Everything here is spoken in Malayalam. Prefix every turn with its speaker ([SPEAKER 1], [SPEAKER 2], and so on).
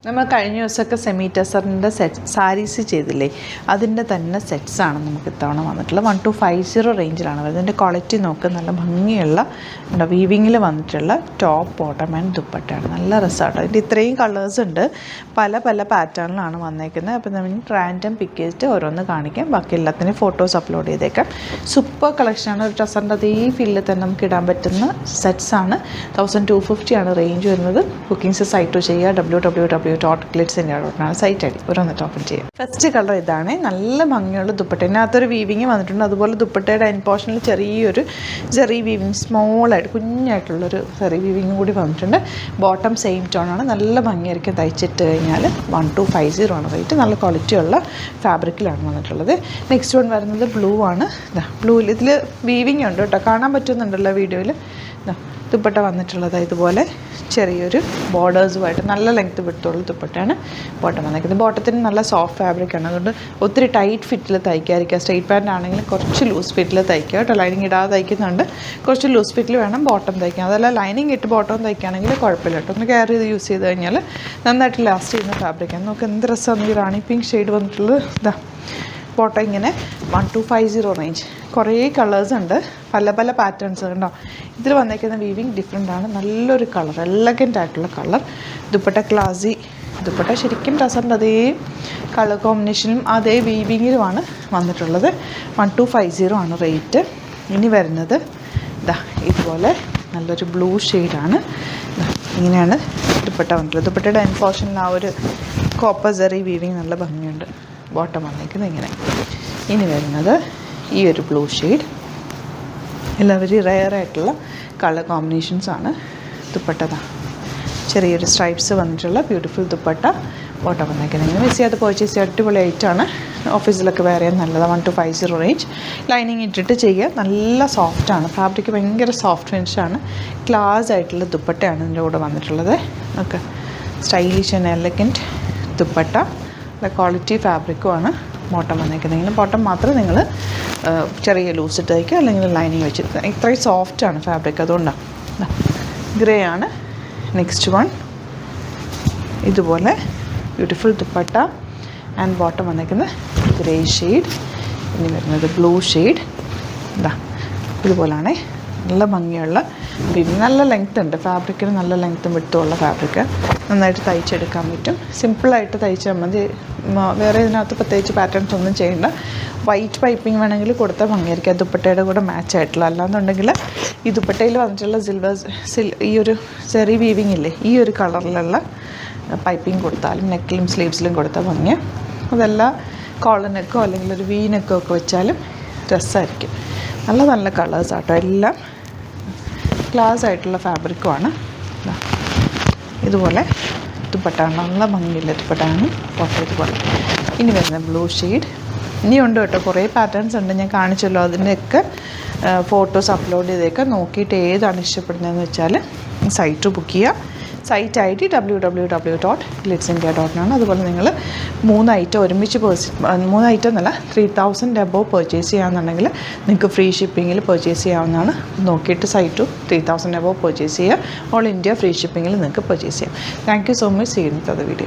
[SPEAKER 1] നമ്മൾ കഴിഞ്ഞ ദിവസമൊക്കെ സെമി ടെസറിൻ്റെ സാരീസ് ചെയ്തില്ലേ, അതിൻ്റെ തന്നെ സെറ്റ്സാണ് നമുക്ക് ഇത്തവണ വന്നിട്ടുള്ളത്. 1250 റേഞ്ചിലാണ് വരുന്നത്. ഇതിൻ്റെ ക്വാളിറ്റി നോക്ക്, നല്ല ഭംഗിയുള്ള വീവിങ്ങിൽ വന്നിട്ടുള്ള ടോപ്പ് ബോട്ടം ആൻഡ് ദുപ്പട്ടയാണ്. നല്ല രസമാണ്. അതിൻ്റെ ഇത്രയും കളേഴ്സ് ഉണ്ട്, പല പല പാറ്റേണിലാണ് വന്നേക്കുന്നത്. അപ്പോൾ നമ്മൾ റാൻഡം പിക്ക് ചെയ്തിട്ട് ഓരോന്ന് കാണിക്കാം, ബാക്കി എല്ലാത്തിനും ഫോട്ടോസ് അപ്ലോഡ് ചെയ്തേക്കാം. സൂപ്പർ കളക്ഷനാണ്. ഒരു ടെസറിൻ്റെ അതേ ഫീലിൽ തന്നെ നമുക്ക് ഇടാൻ പറ്റുന്ന സെറ്റ്സാണ്. 1250 ആണ് റേഞ്ച് വരുന്നത്. ബുക്കിംഗ്സ് സൈറ്റ് ചെയ്യുക, www.glitzindia.com സൈറ്റ് ഐ ഡി ഓരോന്നിട്ട് ഓപ്പൺ ചെയ്യാം. ഫസ്റ്റ് കളർ ഇതാണ്. നല്ല ഭംഗിയുള്ള ദുപ്പട്ട. ഇതിനകത്തൊരു വീവിങ് വന്നിട്ടുണ്ട്. അതുപോലെ ദുപ്പട്ടയുടെ എൻഡ് പോർഷനിൽ ചെറിയൊരു ചെറിയ വീവിങ്, സ്മോളായിട്ട് കുഞ്ഞായിട്ടുള്ളൊരു ചെറിയ വീവിങ് കൂടി വന്നിട്ടുണ്ട്. ബോട്ടം സെയിം ടോണാണ്. നല്ല ഭംഗിയായിരിക്കും തയ്ച്ചിട്ട് കഴിഞ്ഞാൽ. 1250 ആണ് റേറ്റ്. നല്ല ക്വാളിറ്റിയുള്ള ഫാബ്രിക്കിലാണ് വന്നിട്ടുള്ളത്. നെക്സ്റ്റ് വൺ വരുന്നത് ബ്ലൂ ആണ്. ബ്ലൂവിൽ ഇതിൽ വീവിങ് ഉണ്ട് കേട്ടോ, കാണാൻ പറ്റുന്നുണ്ടല്ലോ വീഡിയോയിൽ. ദുപ്പട്ട വന്നിട്ടുള്ളത് ഇതുപോലെ ചെറിയൊരു ബോർഡേഴ്സുമായിട്ട് നല്ല ലെങ്ത്ത് വിട്ടുള്ള ദുപ്പട്ടയാണ് ബോട്ടം വന്നിരിക്കുന്നത്. ബോട്ടത്തിന് നല്ല സോഫ്റ്റ് ഫാബ്രിക്കാണ്, അതുകൊണ്ട് ഒത്തിരി ടൈറ്റ് ഫിറ്റിൽ തയ്ക്കാതിരിക്കുക. സ്ട്രെയിറ്റ് പാൻറ്റ് ആണെങ്കിൽ കുറച്ച് ലൂസ് ഫിറ്റിൽ തയ്ക്കുക കേട്ടോ. ലൈനിങ് ഇടാതെ തയ്ക്കുന്നുണ്ട്, കുറച്ച് ലൂസ് ഫിറ്റിൽ വേണം ബോട്ടം തയ്ക്കാൻ. അതല്ല ലൈനിങ് ഇട്ട് ബോട്ടം തയ്ക്കുകയാണെങ്കിൽ കുഴപ്പമില്ല കേട്ടോ. ഒന്ന് കെയർ ചെയ്ത് യൂസ് ചെയ്ത് കഴിഞ്ഞാൽ നന്നായിട്ട് ലാസ്റ്റ് ചെയ്യുന്ന ഫാബ്രിക്കാണ്. നമുക്ക് എന്ത് രസമാണ് ഈ റാണി പിങ്ക് ഷെയ്ഡ് വന്നിട്ടുള്ളത്. ഇതാ ബോട്ടം ഇങ്ങനെ 1250 റേഞ്ച്. കുറേ കളേഴ്സ് ഉണ്ട്, പല പല പാറ്റേൺസ് ഉണ്ടോ. ഇതിൽ വന്നേക്കുന്ന വീവിങ് ഡിഫറെൻ്റ് ആണ്. നല്ലൊരു കളർ, എലഗൻ്റ് ആയിട്ടുള്ള കളർ. ദുപ്പട്ട ക്ലാസി ദുപ്പട്ട, ശരിക്കും ടസറിൻ്റെ അതേ കളർ കോമ്പിനേഷനും അതേ വീവിങ്ങിലുമാണ് വന്നിട്ടുള്ളത്. 1250 ആണ് റേറ്റ്. ഇനി വരുന്നത് ഇതാ ഇതുപോലെ നല്ലൊരു ബ്ലൂ ഷെയ്ഡാണ്. ഇങ്ങനെയാണ് ദുപ്പട്ട വന്നിട്ടുള്ളത്. ദുപ്പട്ടയുടെ എൻഡ് പോർഷനിൽ ആ ഒരു കോപ്പർ സെറി വീവിങ് നല്ല ഭംഗിയുണ്ട്. ബോട്ടം വന്നിരിക്കുന്നത് ഇങ്ങനെ. ഇനി വരുന്നത് ഈ ഒരു ബ്ലൂ ഷെയ്ഡ്. എല്ലാം വെരി റെയർ ആയിട്ടുള്ള കളർ കോമ്പിനേഷൻസാണ്. ദുപ്പട്ടതാ ചെറിയൊരു സ്ട്രൈപ്സ് വന്നിട്ടുള്ള ബ്യൂട്ടിഫുൾ ദുപ്പട്ട. ബോട്ടം വന്നിരിക്കുന്നത് ഇങ്ങനെ. മിസ് ചെയ്യാതെ പർച്ചേസ് ചെയ്യാൻ അടിപൊളി ഐറ്റാണ്. ഓഫീസിലൊക്കെ വേറെ നല്ലതാണ്. 1250 റേഞ്ച്. ലൈനിങ് ഇട്ടിട്ട് ചെയ്യുക. നല്ല സോഫ്റ്റാണ് ഫാബ്രിക്, ഭയങ്കര സോഫ്റ്റ് ഫിനിഷാണ്. ക്ലാസ് ആയിട്ടുള്ള ദുപ്പട്ടയാണ് ഇതിൻ്റെ കൂടെ വന്നിട്ടുള്ളത്. Okay, stylish and elegant dupatta. നല്ല ക്വാളിറ്റി ഫാബ്രിക്കുമാണ് ബോട്ടം വന്നിരിക്കുന്നത്. ബോട്ടം മാത്രം നിങ്ങൾ ചെറിയ ലൂസ് ഇട്ട് തയ്ക്കുക, അല്ലെങ്കിൽ ലൈനിങ് വെച്ചിട്ട്. ഇത്രയും സോഫ്റ്റാണ് ഫാബ്രിക്, അതുകൊണ്ടാണ്. ഗ്രേ ആണ് നെക്സ്റ്റ് വൺ. ഇതുപോലെ ബ്യൂട്ടിഫുൾ ദുപ്പട്ട ആൻഡ് ബോട്ടം വന്നിരിക്കുന്നത് ഗ്രേ ഷെയ്ഡ്. ഇനി വരുന്നത് ബ്ലൂ ഷെയ്ഡ്. ഇതാ ഇതുപോലെയാണ്. നല്ല ഭംഗിയുള്ള നല്ല ലെങ്ത് ഉണ്ട് ഫാബ്രിക്കിന്. നല്ല ലെങ്ത്തും വിട്ടുമുള്ള ഫാബ്രിക്ക്. നന്നായിട്ട് തയ്ച്ചെടുക്കാൻ പറ്റും. സിമ്പിളായിട്ട് തയ്ച്ചാൽ മതി. വേറെ ഇതിനകത്ത് പ്രത്യേകിച്ച് പാറ്റേൺസ് ഒന്നും ചെയ്യേണ്ട. വൈറ്റ് പൈപ്പിംഗ് വേണമെങ്കിൽ കൊടുത്താൽ ഭംഗിയായിരിക്കും, ദുപ്പട്ടയുടെ കൂടെ മാച്ച് ആയിട്ടുള്ള. അല്ലാന്നുണ്ടെങ്കിൽ ഈ ദുപ്പട്ടയിൽ വന്നിട്ടുള്ള ഈ ഒരു ചെറിയ വീവിങ് ഇല്ലേ, ഈ ഒരു കളറിലുള്ള പൈപ്പിംഗ് കൊടുത്താലും നെക്കിലും സ്ലീവ്സിലും കൊടുത്താൽ ഭംഗിയാണ്. അതെല്ലാം കോളർ നെക്കോ അല്ലെങ്കിൽ ഒരു വി നെക്കോ ഒക്കെ വെച്ചാലും രസമായിരിക്കും. നല്ല നല്ല കളേഴ്സ് ആട്ടോ. എല്ലാം ക്ലാസ് ആയിട്ടുള്ള ഫാബ്രിക്കുമാണ്. ഇതുപോലെ ദുപ്പട്ടയാണ്. നല്ല ഭംഗിയില്ല ദുപ്പട്ടയാണ് ബോട്ടം ഇതുപോലെ. ഇനി വരുന്ന ബ്ലൂ ഷെയ്ഡ്. ഇനിയുണ്ട് കേട്ടോ, കുറേ പാറ്റേൺസ് ഉണ്ട്, ഞാൻ കാണിച്ചല്ലോ. അതിൻ്റെയൊക്കെ ഫോട്ടോസ് അപ്ലോഡ് ചെയ്തേക്കാം. നോക്കിയിട്ട് ഏതാണ് ഇഷ്ടപ്പെടുന്നതെന്ന് വെച്ചാൽ സൈറ്റ് ബുക്ക് ചെയ്യുക. സൈറ്റ് ഐ ഡി www.glitzindia.com ആണ്. അതുപോലെ നിങ്ങൾ 3 ഐറ്റം ഒരുമിച്ച് 3 ഐറ്റം എന്നല്ല 3000 എബോവ് പർച്ചേസ് ചെയ്യാമെന്നുണ്ടെങ്കിൽ നിങ്ങൾക്ക് ഫ്രീ ഷിപ്പിങ്ങിൽ പർച്ചേസ് ചെയ്യാവുന്നതാണ്. നോക്കിയിട്ട് സൈറ്റും 3000 എബോവ് പർച്ചേസ് ചെയ്യുക. ഓൾ ഇന്ത്യ ഫ്രീ ഷിപ്പിങ്ങിൽ നിങ്ങൾക്ക് പർച്ചേസ് ചെയ്യാം. Thank you so much. See you in the video.